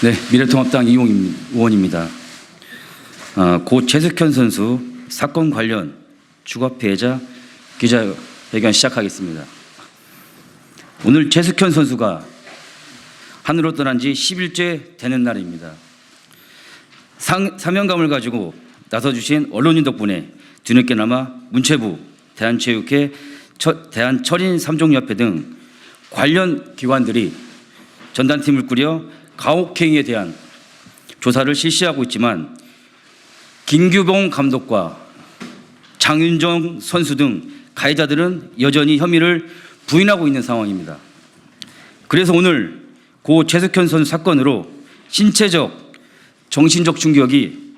네, 미래통합당 이용임 의원입니다. 고 최석현 선수 사건 관련 주거 피해자 기자회견 시작하겠습니다. 오늘 최석현 선수가 하늘로 떠난 지 10일째 되는 날입니다. 사명감을 가지고 나서주신 언론인 덕분에 뒤늦게나마 문체부, 대한체육회, 대한철인 3종협회 등 관련 기관들이 전담팀을 꾸려 가혹행위에 대한 조사를 실시하고 있지만 김규봉 감독과 장윤정 선수 등 가해자들은 여전히 혐의를 부인하고 있는 상황입니다. 그래서 오늘 고 최석현 선수 사건으로 신체적, 정신적 충격이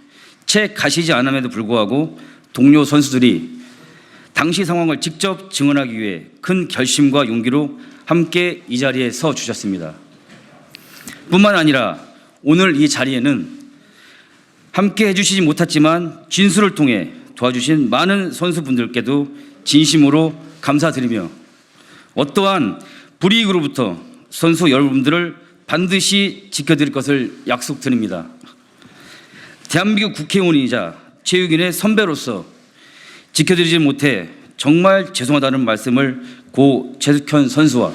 채 가시지 않음에도 불구하고 동료 선수들이 당시 상황을 직접 증언하기 위해 큰 결심과 용기로 함께 이 자리에 서 주셨습니다. 뿐만 아니라 오늘 이 자리에는 함께 해주시지 못했지만 진술을 통해 도와주신 많은 선수분들께도 진심으로 감사드리며 어떠한 불이익으로부터 선수 여러분들을 반드시 지켜드릴 것을 약속드립니다. 대한민국 국회의원이자 체육인의 선배로서 지켜드리지 못해 정말 죄송하다는 말씀을 고 최석현 선수와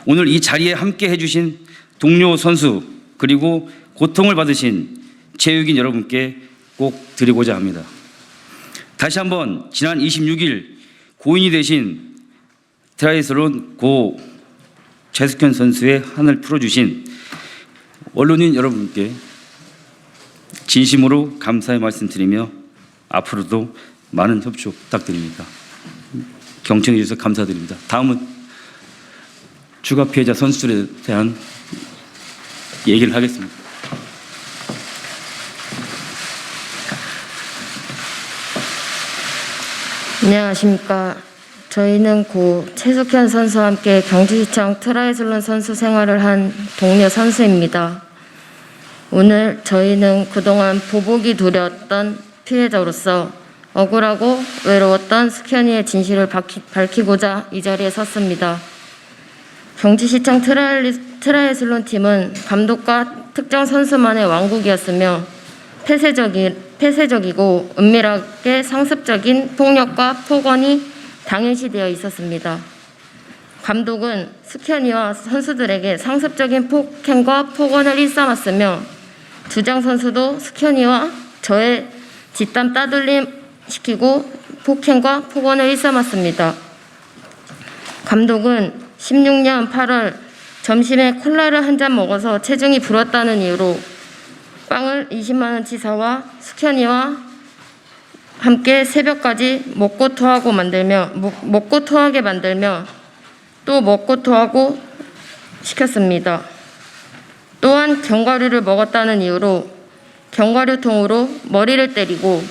오늘 이 자리에 함께 해주신 동료 선수 그리고 고통을 받으신 체육인 여러분께 꼭 드리고자 합니다. 다시 한번 지난 26일 고인이 되신 트라이애슬론 고 최석현 선수의 한을 풀어주신 언론인 여러분께 진심으로 감사의 말씀드리며 앞으로도 많은 협조 부탁드립니다. 경청해 주셔서 감사드립니다. 다음은 주가 피해자 선수들에 대한 얘기를 하겠습니다. 안녕하십니까. 저희는 고 최석현 선수와 함께 경주시청 트라이애슬론 선수 생활을 한 동료 선수입니다. 오늘 저희는 그동안 보복이 두려웠던 피해자로서 억울하고 외로웠던 석현이의 진실을 밝히고자 이 자리에 섰습니다. 경주시청 트라이애슬론 팀은 감독과 특정 선수만의 왕국이었으며 폐쇄적이고 은밀하게 상습적인 폭력과 폭언이 당연시되어 있었습니다. 감독은 석현이와 선수들에게 상습적인 폭행과 폭언을 일삼았으며 주장 선수도 석현이와 저의 뒷담 따돌림 시키고 폭행과 폭언을 일삼았습니다. 감독은 16년 8월 점심에 콜라를 한 잔 먹어서 체중이 불었다는 이유로 빵을 20만 원치 사와 석현이와 함께 새벽까지 먹고 토하게 만들며 또 먹고 토하고 시켰습니다. 또한 견과류를 먹었다는 이유로 견과류통으로 머리를 때리고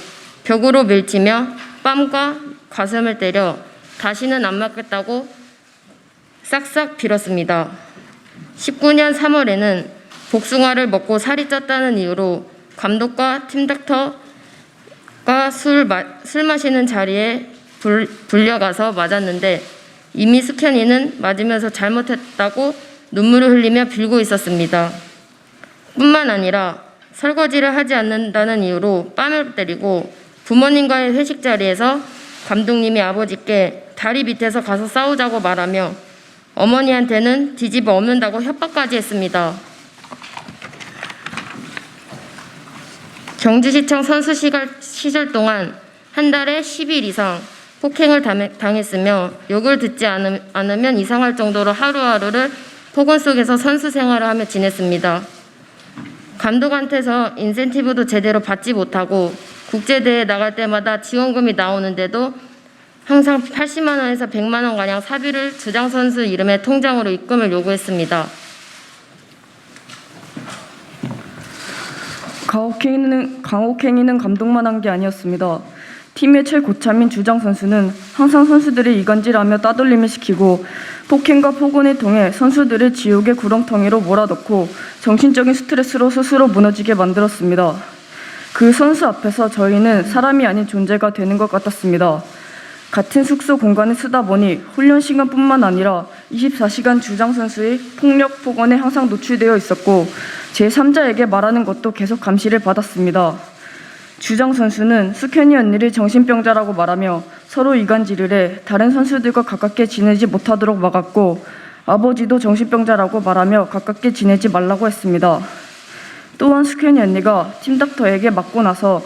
벽으로 밀치며 뺨과 가슴을 때려 다시는 안 맞겠다고 싹싹 빌었습니다. 19년 3월에는 복숭아를 먹고 살이 쪘다는 이유로 감독과 팀닥터가 술 마시는 자리에 불려가서 맞았는데 이미 석현이는 맞으면서 잘못했다고 눈물을 흘리며 빌고 있었습니다. 뿐만 아니라 설거지를 하지 않는다는 이유로 뺨을 때리고 부모님과의 회식 자리에서 감독님이 아버지께 다리 밑에서 가서 싸우자고 말하며 어머니한테는 뒤집어 엎는다고 협박까지 했습니다. 경주시청 선수 시절 동안 한 달에 10일 이상 폭행을 당했으며 욕을 듣지 않으면 이상할 정도로 하루하루를 폭언 속에서 선수 생활을 하며 지냈습니다. 감독한테서 인센티브도 제대로 받지 못하고 국제대회 나갈 때마다 지원금이 나오는데도 항상 80만 원에서 100만 원가량 사비를 주장 선수 이름의 통장으로 입금을 요구했습니다. 가혹행위는 감독만 한 게 아니었습니다. 팀의 최고참인 주장 선수는 항상 선수들을 이간질하며 따돌림을 시키고 폭행과 폭언을 통해 선수들을 지옥의 구렁텅이로 몰아넣고 정신적인 스트레스로 스스로 무너지게 만들었습니다. 그 선수 앞에서 저희는 사람이 아닌 존재가 되는 것 같았습니다. 같은 숙소 공간에 쓰다 보니 훈련 시간뿐만 아니라 24시간 주장 선수의 폭력, 폭언에 항상 노출되어 있었고 제3자에게 말하는 것도 계속 감시를 받았습니다. 주장 선수는 숙현이 언니를 정신병자라고 말하며 서로 이간질을 해 다른 선수들과 가깝게 지내지 못하도록 막았고 아버지도 정신병자라고 말하며 가깝게 지내지 말라고 했습니다. 또한 숙현이 언니가 팀닥터에게 맞고 나서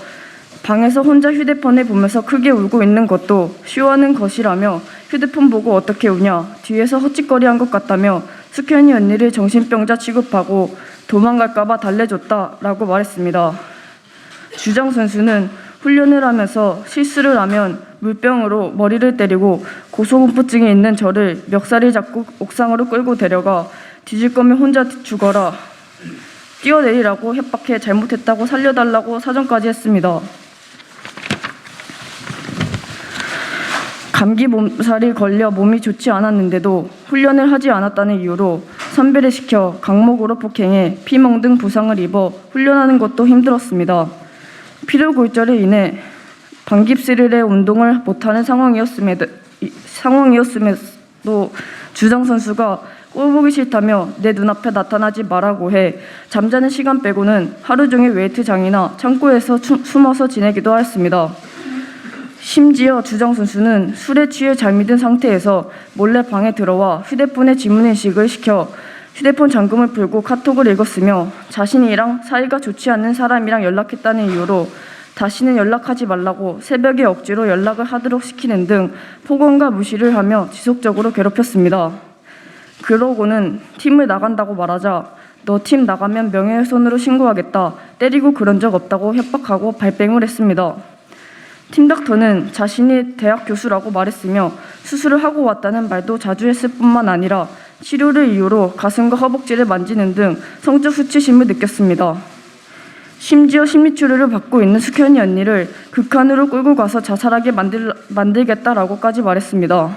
방에서 혼자 휴대폰을 보면서 크게 울고 있는 것도 쇼하는 것이라며 휴대폰 보고 어떻게 우냐, 뒤에서 헛짓거리한 것 같다며 숙현이 언니를 정신병자 취급하고 도망갈까봐 달래줬다라고 말했습니다. 주장 선수는 훈련을 하면서 실수를 하면 물병으로 머리를 때리고 고소공포증이 있는 저를 멱살을 잡고 옥상으로 끌고 데려가 뒤질 거면 혼자 죽어라, 뛰어내리라고 협박해 잘못했다고 살려달라고 사정까지 했습니다. 감기 몸살이 걸려 몸이 좋지 않았는데도 훈련을 하지 않았다는 이유로 선배를 시켜 강목으로 폭행해 피멍 등 부상을 입어 훈련하는 것도 힘들었습니다. 피로골절에 인해 반깁스를 해 운동을 못하는 상황이었음에도 주장 선수가 꼴 보기 싫다며 내 눈앞에 나타나지 말라고 해 잠자는 시간 빼고는 하루 종일 웨이트장이나 창고에서 숨어서 지내기도 하였습니다. 심지어 주장 선수는 술에 취해 잠이 든 상태에서 몰래 방에 들어와 휴대폰에 지문인식을 시켜 휴대폰 잠금을 풀고 카톡을 읽었으며 자신이랑 사이가 좋지 않는 사람이랑 연락했다는 이유로 다시는 연락하지 말라고 새벽에 억지로 연락을 하도록 시키는 등 폭언과 무시를 하며 지속적으로 괴롭혔습니다. 그러고는 팀을 나간다고 말하자 너 팀 나가면 명예훼손으로 신고하겠다, 때리고 그런 적 없다고 협박하고 발뺌을 했습니다. 팀닥터는 자신이 대학 교수라고 말했으며 수술을 하고 왔다는 말도 자주 했을 뿐만 아니라 치료를 이유로 가슴과 허벅지를 만지는 등 성적 수치심을 느꼈습니다. 심지어 심리치료를 받고 있는 숙현이 언니를 극한으로 끌고 가서 자살하게 만들겠다라고까지 말했습니다.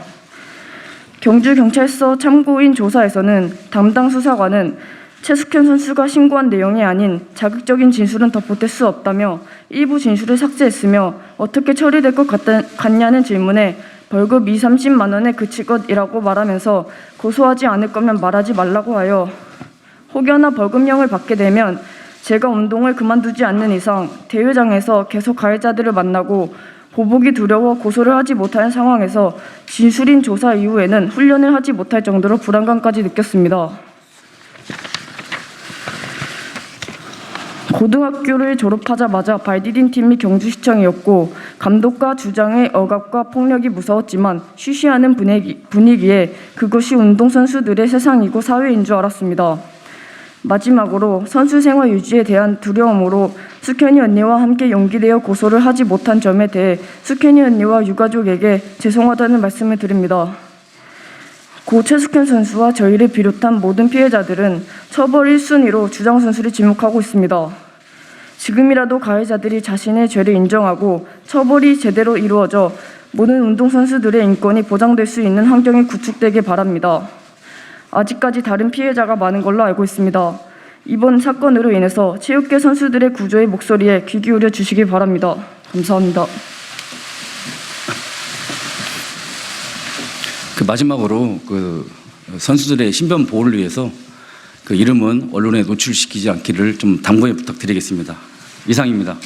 경주경찰서 참고인 조사에서는 담당 수사관은 최숙현 선수가 신고한 내용이 아닌 자극적인 진술은 더 보탤 수 없다며 일부 진술을 삭제했으며 어떻게 처리될 것 같냐는 질문에 벌금 20-30만 원에 그칠 것이라고 말하면서 고소하지 않을 거면 말하지 말라고 하여 혹여나 벌금형을 받게 되면 제가 운동을 그만두지 않는 이상 대회장에서 계속 가해자들을 만나고 보복이 두려워 고소를 하지 못하는 상황에서 진술인 조사 이후에는 훈련을 하지 못할 정도로 불안감까지 느꼈습니다. 고등학교를 졸업하자마자 발디딘 팀이 경주시청이었고 감독과 주장의 억압과 폭력이 무서웠지만 쉬쉬하는 분위기에 그것이 운동선수들의 세상이고 사회인 줄 알았습니다. 마지막으로 선수 생활 유지에 대한 두려움으로 숙현이 언니와 함께 용기 내어 고소를 하지 못한 점에 대해 숙현이 언니와 유가족에게 죄송하다는 말씀을 드립니다. 고 최숙현 선수와 저희를 비롯한 모든 피해자들은 처벌 1순위로 주장 선수를 지목하고 있습니다. 지금이라도 가해자들이 자신의 죄를 인정하고 처벌이 제대로 이루어져 모든 운동선수들의 인권이 보장될 수 있는 환경이 구축되길 바랍니다. 아직까지 다른 피해자가 많은 걸로 알고 있습니다. 이번 사건으로 인해서 체육계 선수들의 구조의 목소리에 귀 기울여 주시기 바랍니다. 감사합니다. 마지막으로 선수들의 신변 보호를 위해서 그 이름은 언론에 노출시키지 않기를 좀 당부해 부탁드리겠습니다. 이상입니다.